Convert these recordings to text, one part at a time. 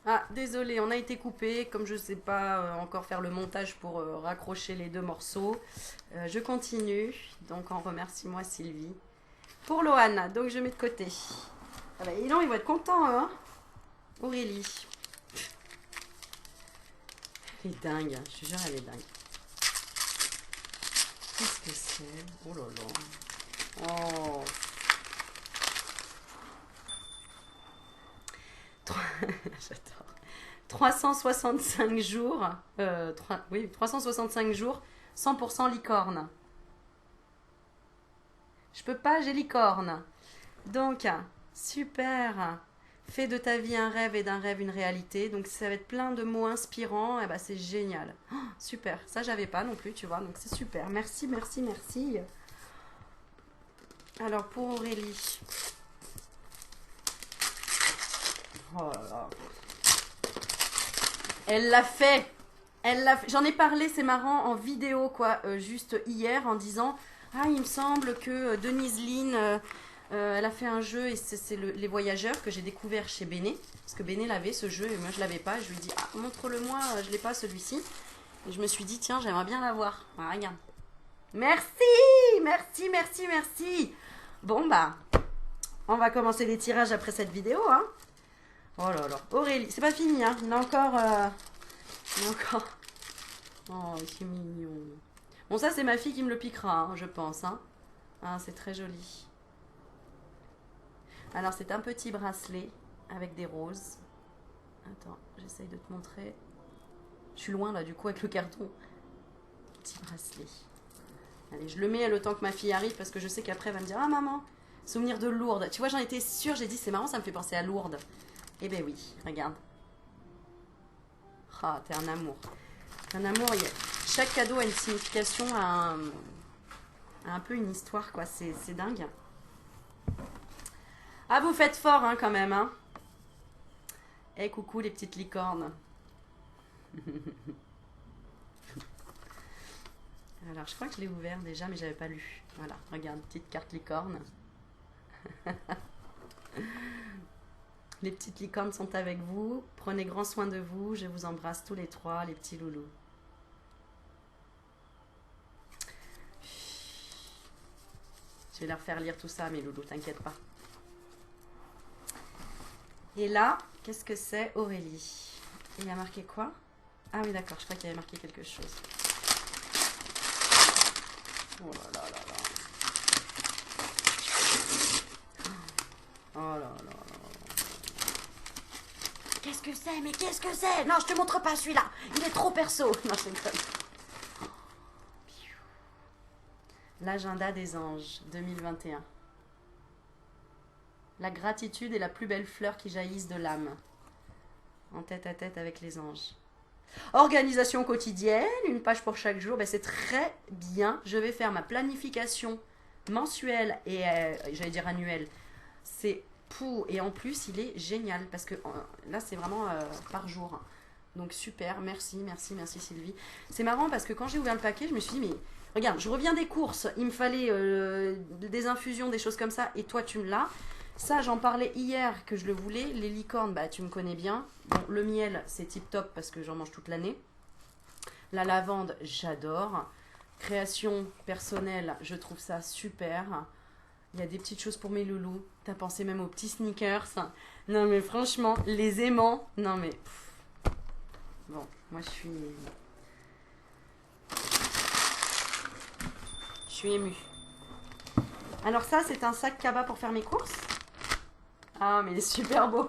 Ah, désolé, on a été coupé. Comme je sais pas encore faire le montage pour raccrocher les deux morceaux, je continue. Donc, en remercie-moi, Sylvie. Pour Lohan, donc je mets de côté. Ah bah, Elon, il va être content, hein. Aurélie. Elle est dingue, je te jure, elle est dingue. Qu'est-ce que c'est? Oh là là. Oh. J'adore. 365 jours. Oui, 365 jours, 100% licorne. Je peux pas, j'ai licorne. Donc, super. Fais de ta vie un rêve et d'un rêve une réalité. Donc, ça va être plein de mots inspirants. Et bah, c'est génial. Oh, super. Ça, j'avais pas non plus, tu vois. Donc, c'est super. Merci, merci, merci. Alors, pour Aurélie. Oh là là. Elle l'a fait. J'en ai parlé, c'est marrant, en vidéo, quoi, juste hier, en disant ah, il me semble que Denise Lynn, elle a fait un jeu, et c'est les voyageurs que j'ai découvert chez Béné. Parce que Béné l'avait ce jeu, et moi je l'avais pas. Je lui ai dit ah, montre-le-moi, je l'ai pas celui-ci. Et je me suis dit tiens, j'aimerais bien l'avoir. Ah, regarde. Merci, merci, merci, merci. Bon, bah, on va commencer les tirages après cette vidéo, hein. Oh là là. Aurélie, c'est pas fini, hein. Il y en a encore. Il y en a encore. Oh, c'est mignon. Bon, ça, c'est ma fille qui me le piquera, hein, je pense. Hein. Ah, c'est très joli. Alors, c'est un petit bracelet avec des roses. Attends, j'essaye de te montrer. Je suis loin, là, du coup, avec le carton. Petit bracelet. Allez, je le mets le temps que ma fille arrive, parce que je sais qu'après, elle va me dire ah, maman, souvenir de Lourdes. Tu vois, j'en étais sûre. J'ai dit c'est marrant, ça me fait penser à Lourdes. Eh ben oui, regarde. Ah, t'es un amour. Un amour, chaque cadeau a une signification, a un peu une histoire, quoi. C'est dingue. Ah, vous faites fort, hein, quand même, hein. Eh, coucou, les petites licornes. Alors, je crois que je l'ai ouvert déjà, mais j'avais pas lu. Voilà, regarde, petite carte licorne. Les petites licornes sont avec vous. Prenez grand soin de vous. Je vous embrasse tous les trois, les petits loulous. Je vais leur faire lire tout ça, mes loulous, t'inquiète pas. Et là, qu'est-ce que c'est, Aurélie? Il y a marqué quoi? Ah oui, d'accord, je crois qu'il y avait marqué quelque chose. Oh là là là là. Oh là là là. Qu'est-ce que c'est? Mais qu'est-ce que c'est? Non, je te montre pas celui-là. Il est trop perso. Non, c'est comme. L'agenda des anges 2021. La gratitude est la plus belle fleur qui jaillisse de l'âme. En tête à tête avec les anges. Organisation quotidienne, une page pour chaque jour. Ben, c'est très bien. Je vais faire ma planification mensuelle et j'allais dire annuelle. C'est pour. Et en plus, il est génial parce que là, c'est vraiment par jour. Donc super, merci, merci, merci Sylvie. C'est marrant parce que quand j'ai ouvert le paquet, je me suis dit, mais regarde, je reviens des courses, il me fallait des infusions, des choses comme ça, et toi tu me l'as. Ça, j'en parlais hier que je le voulais. Les licornes, bah tu me connais bien. Bon, le miel, c'est tip top parce que j'en mange toute l'année. La lavande, j'adore. Création personnelle, je trouve ça super. Il y a des petites choses pour mes loulous. T'as pensé même aux petits sneakers. Non mais franchement, les aimants. Non mais... Bon, moi je suis... Je suis émue. Alors ça, c'est un sac cabas pour faire mes courses. Ah, mais il est super beau.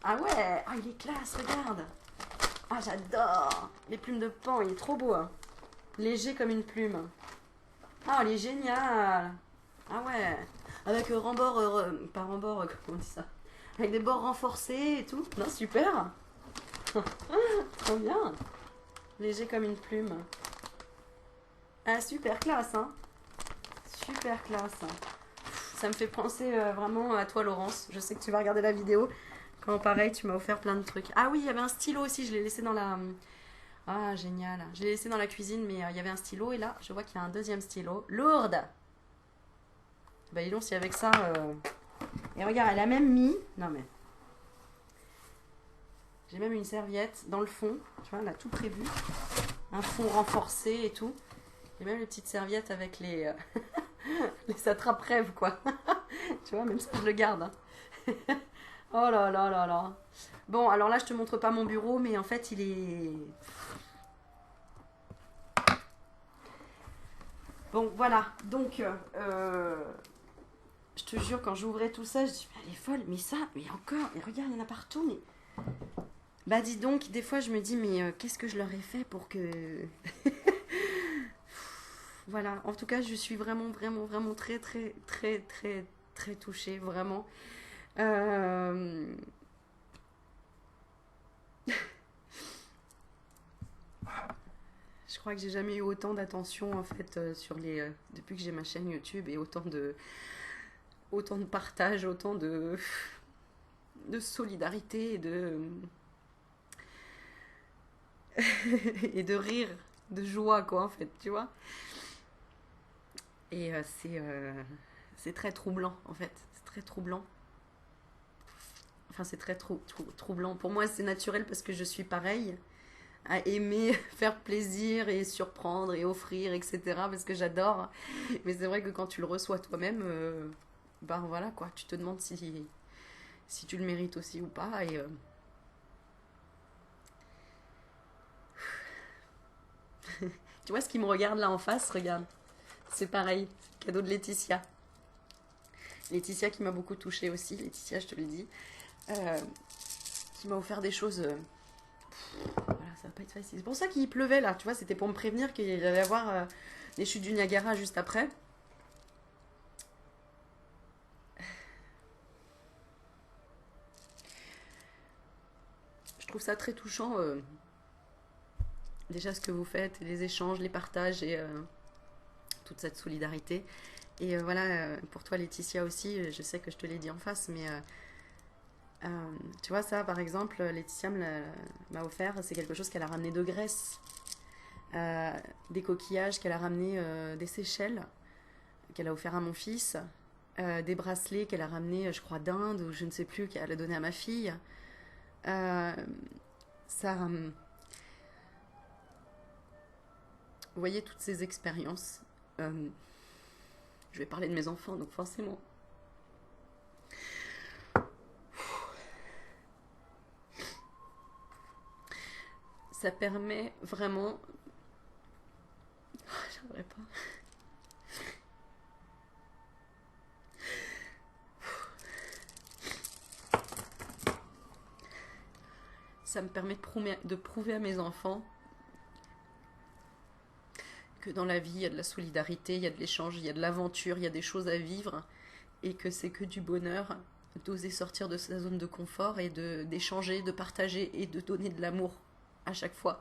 Ah ouais, ah, il est classe, regarde. Ah, j'adore. Les plumes de pan, il est trop beau. Hein. Léger comme une plume. Ah, il est génial. Ah ouais. Avec rembord, pas rembord, comment on dit ça? Avec des bords renforcés et tout. Non, super. Trop bien. Léger comme une plume. Ah, super classe, hein. Super classe. Ça me fait penser vraiment à toi, Laurence. Je sais que tu vas regarder la vidéo. Quand pareil, tu m'as offert plein de trucs. Ah oui, il y avait un stylo aussi. Je l'ai laissé dans la... Ah, génial. Je l'ai laissé dans la cuisine, mais il y avait un stylo. Et là, je vois qu'il y a un deuxième stylo. Lourde. Bah, dis donc, si avec ça... Et regarde, elle a même mis... Non, mais... J'ai même une serviette dans le fond. Tu vois, on a tout prévu. Un fond renforcé et tout. J'ai même les petites serviettes avec les, les attrape-rêves, quoi. Tu vois, même ça, je le garde. Hein. Oh là là là là. Bon, alors là, je te montre pas mon bureau, mais en fait, il est... Bon, voilà. Donc, je te jure, quand j'ouvrais tout ça, je dis, mais elle est folle. Mais ça, mais encore, mais regarde, il y en a partout. Mais... Bah, dis donc, des fois, je me dis, mais qu'est-ce que je leur ai fait pour que... Voilà. En tout cas, je suis vraiment, vraiment, vraiment très, très, très, très, très touchée. Vraiment. Euh... Je crois que j'ai jamais eu autant d'attention en fait sur les depuis que j'ai ma chaîne YouTube et autant de partage, autant de solidarité et de et de rire, de joie quoi en fait, tu vois. Et c'est très troublant en fait, c'est très troublant. Enfin, c'est très troublant. Pour moi, c'est naturel parce que je suis pareille à aimer faire plaisir et surprendre et offrir, etc. Parce que j'adore. Mais c'est vrai que quand tu le reçois toi-même, ben voilà quoi, tu te demandes si tu le mérites aussi ou pas. Et tu vois ce qui me regarde là en face, regarde. C'est pareil, c'est le cadeau de Laetitia. Laetitia qui m'a beaucoup touchée aussi, Laetitia, je te le dis. Euh, qui m'a offert des choses. Voilà, ça va pas être facile. C'est pour ça qu'il pleuvait là, tu vois, c'était pour me prévenir qu'il allait y avoir les chutes du Niagara juste après. Je trouve ça très touchant, déjà ce que vous faites, les échanges, les partages et toute cette solidarité. Et voilà, pour toi Laetitia aussi, je sais que je te l'ai dit en face, mais tu vois ça par exemple, Laetitia m'a offert, c'est quelque chose qu'elle a ramené de Grèce. Des coquillages qu'elle a ramenés des Seychelles, qu'elle a offert à mon fils, des bracelets qu'elle a ramenés, je crois, d'Inde ou je ne sais plus, qu'elle a donné à ma fille. Euh, ça, vous voyez toutes ces expériences. Je vais parler de mes enfants, donc forcément. Ça permet vraiment. J'aimerais pas. Ça me permet de prouver à mes enfants que dans la vie, il y a de la solidarité, il y a de l'échange, il y a de l'aventure, il y a des choses à vivre et que c'est que du bonheur d'oser sortir de sa zone de confort et d'échanger, de partager et de donner de l'amour à chaque fois.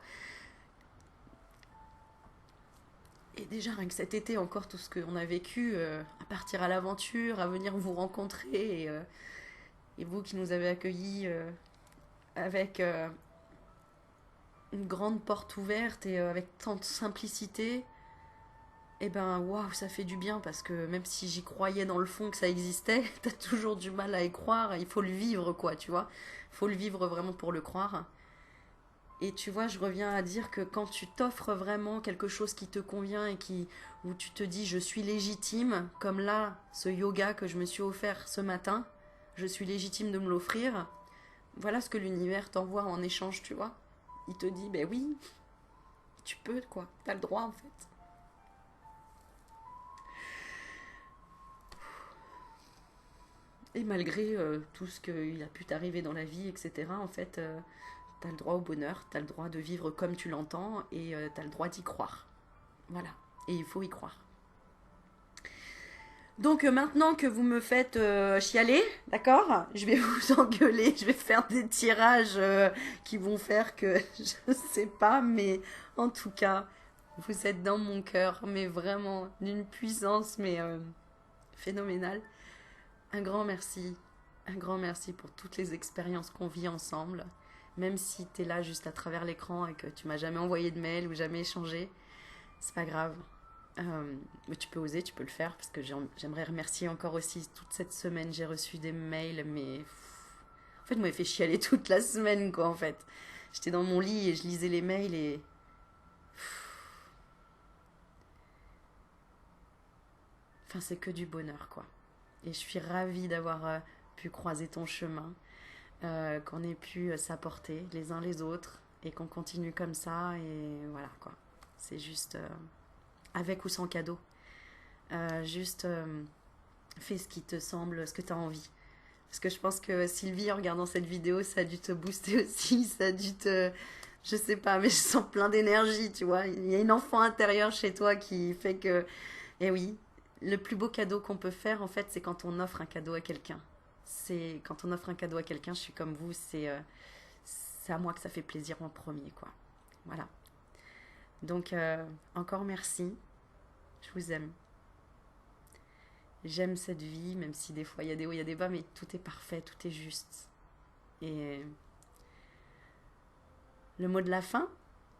Et déjà, rien que cet été, encore tout ce qu'on a vécu, à partir à l'aventure, à venir vous rencontrer, et vous qui nous avez accueillis avec une grande porte ouverte et avec tant de simplicité, et ben waouh, ça fait du bien parce que même si j'y croyais dans le fond que ça existait, t'as toujours du mal à y croire, il faut le vivre quoi, tu vois. Il faut le vivre vraiment pour le croire. Et tu vois, je reviens à dire que quand tu t'offres vraiment quelque chose qui te convient et où tu te dis je suis légitime, comme là, ce yoga que je me suis offert ce matin, je suis légitime de me l'offrir, voilà ce que l'univers t'envoie en échange, tu vois. Il te dit, ben oui, tu peux quoi, t'as le droit en fait. Et malgré tout ce qu'il a pu t'arriver dans la vie, etc., en fait, t'as le droit au bonheur, t'as le droit de vivre comme tu l'entends et t'as le droit d'y croire. Voilà. Et il faut y croire. Donc maintenant que vous me faites chialer, d'accord, je vais vous engueuler, je vais faire des tirages qui vont faire que je sais pas, mais en tout cas, vous êtes dans mon cœur, mais vraiment d'une puissance mais phénoménale. Un grand merci pour toutes les expériences qu'on vit ensemble, même si tu es là juste à travers l'écran et que tu m'as jamais envoyé de mail ou jamais échangé, c'est pas grave. Mais tu peux oser, tu peux le faire parce que j'aimerais remercier encore aussi toute cette semaine. J'ai reçu des mails, mais En fait, il m'avait fait chialer toute la semaine, quoi, en fait. J'étais dans mon lit et je lisais les mails et... Enfin, c'est que du bonheur, quoi. Et je suis ravie d'avoir pu croiser ton chemin, qu'on ait pu s'apporter les uns les autres et qu'on continue comme ça. Et voilà, quoi. C'est juste avec ou sans cadeau. Juste fais ce qui te semble, ce que tu as envie. Parce que je pense que Sylvie, en regardant cette vidéo, ça a dû te booster aussi, ça a dû te... Je sais pas, mais je sens plein d'énergie, tu vois. Il y a une enfant intérieure chez toi qui fait que... Eh oui, le plus beau cadeau qu'on peut faire, en fait, c'est quand on offre un cadeau à quelqu'un. C'est quand on offre un cadeau à quelqu'un, je suis comme vous, c'est à moi que ça fait plaisir en premier, quoi. Voilà. Donc, encore merci. Je vous aime. J'aime cette vie, même si des fois il y a des hauts, il y a des bas, mais tout est parfait, tout est juste. Et le mot de la fin,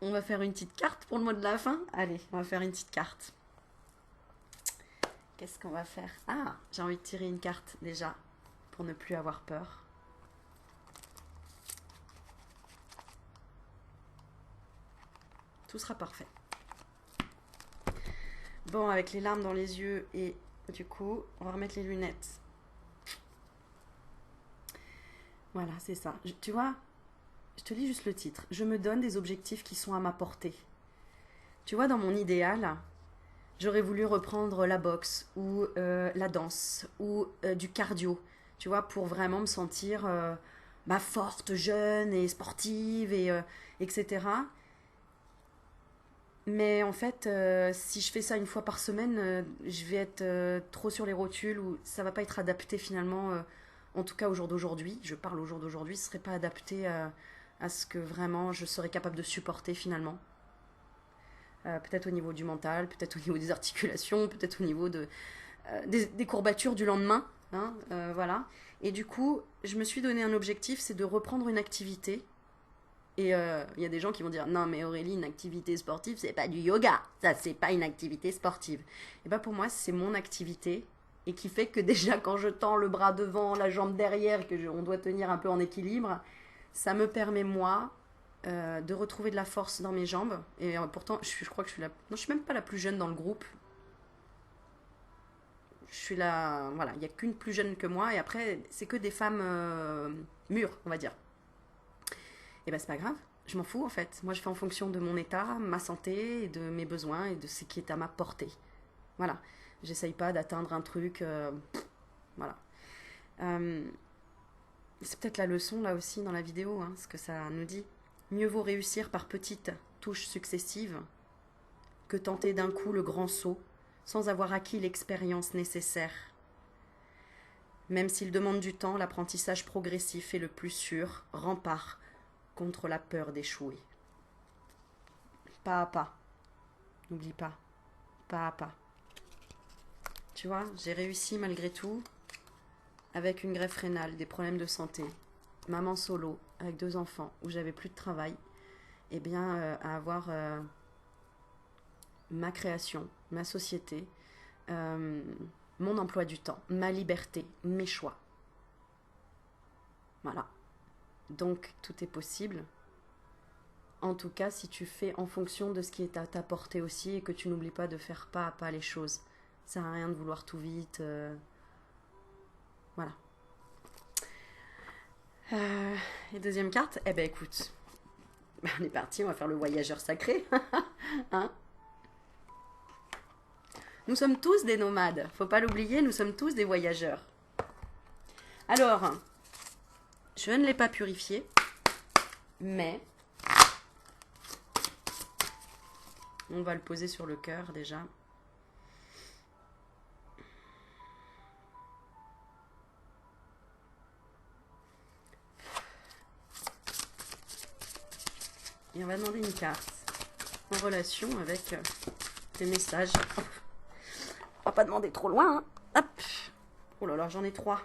on va faire une petite carte pour le mot de la fin. Allez, on va faire une petite carte. Qu'est-ce qu'on va faire? Ah, j'ai envie de tirer une carte déjà, pour ne plus avoir peur. Tout sera parfait. Bon, avec les larmes dans les yeux et du coup, on va remettre les lunettes. Voilà, c'est ça. Tu vois, je te lis juste le titre. Je me donne des objectifs qui sont à ma portée. Tu vois, dans mon idéal, j'aurais voulu reprendre la boxe ou la danse ou du cardio, tu vois, pour vraiment me sentir forte, jeune et sportive, et, etc. Mais en fait, si je fais ça une fois par semaine, je vais être trop sur les rotules ou ça va pas être adapté finalement, en tout cas au jour d'aujourd'hui. Je parle au jour d'aujourd'hui, ce serait pas adapté à ce que vraiment je serais capable de supporter finalement. Peut-être au niveau du mental, peut-être au niveau des articulations, peut-être au niveau des courbatures du lendemain. Hein, voilà. Et du coup, je me suis donné un objectif, c'est de reprendre une activité. Et il y a des gens qui vont dire non mais Aurélie, une activité sportive c'est pas du yoga, ça c'est pas une activité sportive. Et bah pour moi c'est mon activité et qui fait que déjà quand je tends le bras devant, la jambe derrière, on doit tenir un peu en équilibre, ça me permet moi de retrouver de la force dans mes jambes. Et pourtant je crois que non, je suis même pas la plus jeune dans le groupe. Je suis là, voilà, il y a qu'une plus jeune que moi et après c'est que des femmes mûres on va dire. Et ben c'est pas grave, je m'en fous en fait. Moi je fais en fonction de mon état, ma santé, et de mes besoins et de ce qui est à ma portée. Voilà, j'essaye pas d'atteindre un truc, voilà. C'est peut-être la leçon là aussi dans la vidéo, hein, ce que ça nous dit. Mieux vaut réussir par petites touches successives que tenter d'un coup le grand saut sans avoir acquis l'expérience nécessaire. Même s'il demande du temps, l'apprentissage progressif est le plus sûr rempart contre la peur d'échouer. Pas à pas. N'oublie pas. Pas à pas. Tu vois, j'ai réussi malgré tout avec une greffe rénale, des problèmes de santé, maman solo, avec 2 enfants, où j'avais plus de travail, et bien à avoir ma création, ma société, mon emploi du temps, ma liberté, mes choix. Voilà. Donc tout est possible. En tout cas, si tu fais en fonction de ce qui est à ta portée aussi et que tu n'oublies pas de faire pas à pas les choses. Ça sert à rien de vouloir tout vite. Voilà. Et deuxième carte, eh ben écoute, on est parti, on va faire le voyageur sacré. Hein, nous sommes tous des nomades, faut pas l'oublier, nous sommes tous des voyageurs. Alors, je ne l'ai pas purifié, mais on va le poser sur le cœur déjà. Et on va demander une carte en relation avec des messages. On va pas demander trop loin. Hein. Hop. Oh là là, j'en ai 3.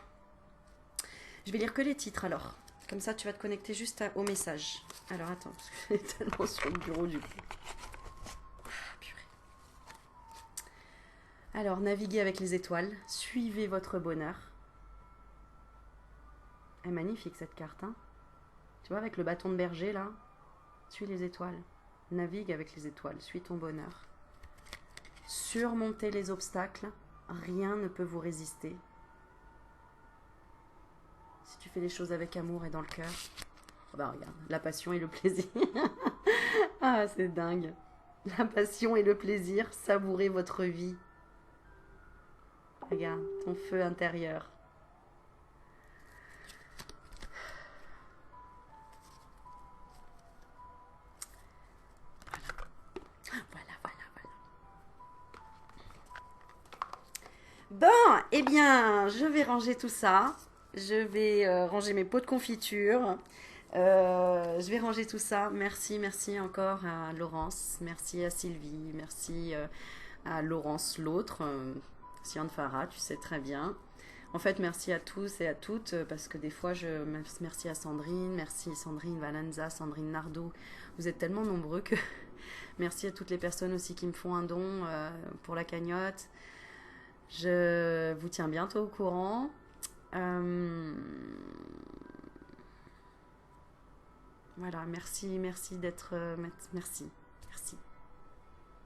Je vais lire que les titres alors. Comme ça, tu vas te connecter juste au message. Alors attends, je suis tellement sur le bureau du coup. Purée. Alors, naviguez avec les étoiles. Suivez votre bonheur. Elle est magnifique cette carte. Hein. Tu vois, avec le bâton de berger là, suis les étoiles. Navigue avec les étoiles, suis ton bonheur. Surmontez les obstacles, rien ne peut vous résister. Si tu fais les choses avec amour et dans le cœur, oh bah regarde, la passion et le plaisir. Ah, c'est dingue. La passion et le plaisir, savourez votre vie. Regarde, ton feu intérieur. Voilà. Bon, eh bien, je vais ranger tout ça. Je vais ranger mes pots de confiture. Je vais ranger tout ça. Merci encore à Laurence. Merci à Sylvie. Merci à Laurence l'autre. Sian Farah, tu sais très bien. En fait, merci à tous et à toutes parce que des fois, merci à Sandrine, merci Sandrine Valenza, Sandrine Nardot. Vous êtes tellement nombreux que merci à toutes les personnes aussi qui me font un don pour la cagnotte. Je vous tiens bientôt au courant. Voilà, merci d'être.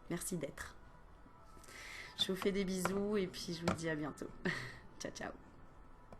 Merci d'être. Je vous fais des bisous et puis je vous dis à bientôt. Ciao.